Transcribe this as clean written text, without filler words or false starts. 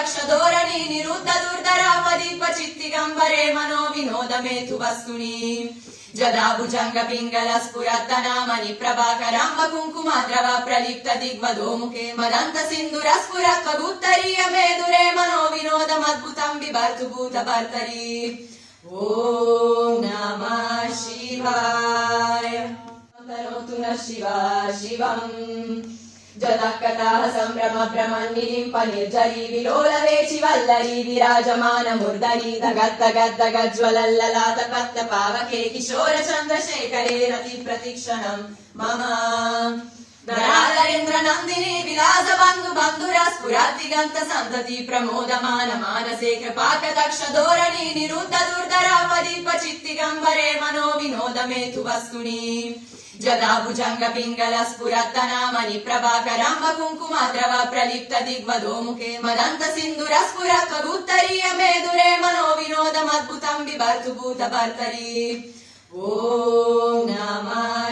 दक्ष धोरणी निरुद्ध दुर्धरापदीप चित्तिगंबरे मनो विनोदमेतु वस्तुनि जदा भुजंग पिंगल स्फुरत्तनामनि प्रभाकरांब कुंकुमाद्रव प्रलिप्त दिग्वधोमुखे मदंत सिंधुर स्फुरत्वगुत्तरीय मेदुरे मनो विनोदमद्भुतं बिभर्तु भूत भर्तरी ओम नमः शिवाय तनोतु न शिवा शिवम् जदकटाः संभ्रम भ्रमन्निलिम्प निर्झरी विलोलवेचि वल्लरी विराजमान मूर्धनि दगद्दगद्दगज्ज्वलल्ललाट पत्त पावके किशोर चन्द्रशेखरे रति प्रतिक्षणम् मम धराधरेन्द्र नन्दिनी विलास बन्धु बन्धुर स्फुरद्दिगन्त सन्तति प्रमोदमान मानसे कृपाक दक्ष धोरणी निरुद्ध दुर्धरापदीप चित्तिगंबरे मनो विनोदमेतु वस्तुनि जदा भुजंग पिंगल स्फुरत्तनामनि प्रभाकरांब कुंकुमाद्रव प्रलिप्त दिग्वधोमुखे मदंत सिंधुर स्फुरत्वगुत्तरीय मेदुरे मनो विनोदमद्भुतं बिभर्तु भूत भर्तरी ओम नमः